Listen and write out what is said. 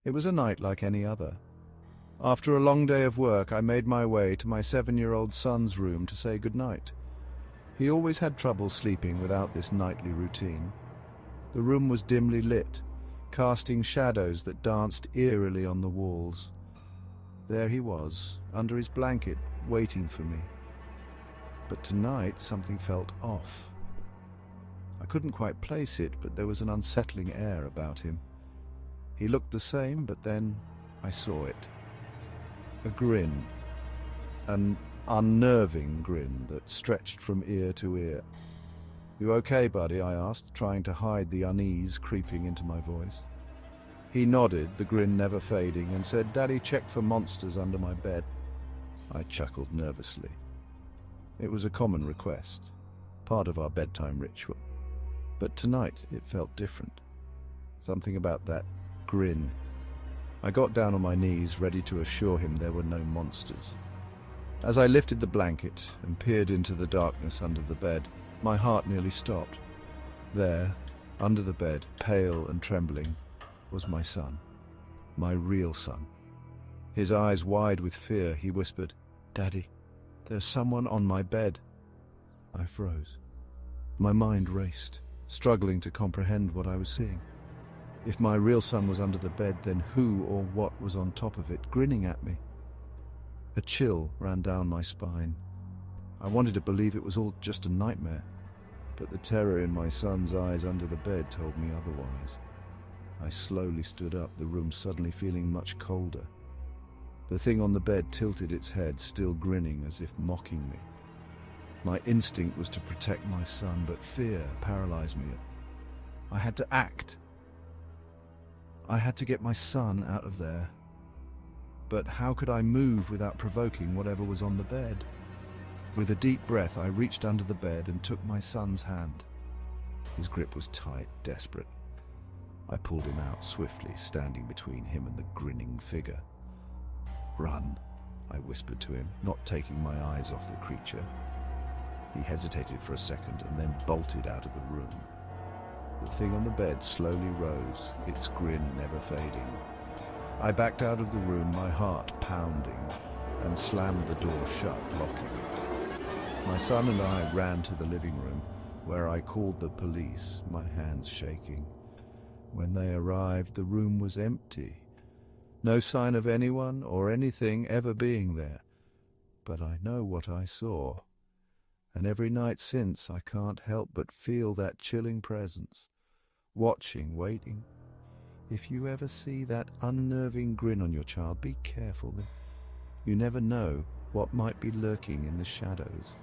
It was a night like any other. After a long day of work, I made my way to my 7-year-old son's room to say goodnight. He always had trouble sleeping without this nightly routine. The room was dimly lit, casting shadows that danced eerily on the walls. There he was, under his blanket, waiting for me. But tonight something felt off. I couldn't quite place it, but there was an unsettling air about him. He looked the same, but then I saw it. A grin, an unnerving grin that stretched from ear to ear. "You okay, buddy?" I asked, trying to hide the unease creeping into my voice. He nodded, the grin never fading, and said, "Daddy checked for monsters under my bed." I chuckled nervously. It was a common request, part of our bedtime ritual. But tonight it felt different. Something about that grin. I got down on my knees, ready to assure him there were no monsters. As I lifted the blanket and peered into the darkness under the bed, my heart nearly stopped. There, under the bed, pale and trembling, was my son. My real son. His eyes wide with fear, he whispered, "Daddy, there's someone on my bed." I froze. My mind raced, struggling to comprehend what I was seeing. If my real son was under the bed, then who or what was on top of it, grinning at me? A chill ran down my spine. I wanted to believe it was all just a nightmare, but the terror in my son's eyes under the bed told me otherwise. I slowly stood up, the room suddenly feeling much colder. The thing on the bed tilted its head, still grinning as if mocking me. My instinct was to protect my son, but fear paralyzed me. I had to act. I had to get my son out of there. But how could I move without provoking whatever was on the bed? With a deep breath, I reached under the bed and took my son's hand. His grip was tight, desperate. I pulled him out swiftly, standing between him and the grinning figure. "Run," I whispered to him, not taking my eyes off the creature. He hesitated for a second and then bolted out of the room. The thing on the bed slowly rose, its grin never fading. I backed out of the room, my heart pounding, and slammed the door shut, locking it. My son and I ran to the living room, where I called the police, my hands shaking. When they arrived, the room was empty. No sign of anyone or anything ever being there. But I know what I saw. And every night since, I can't help but feel that chilling presence. Watching, waiting. If you ever see that unnerving grin on your child, be careful. You never know what might be lurking in the shadows.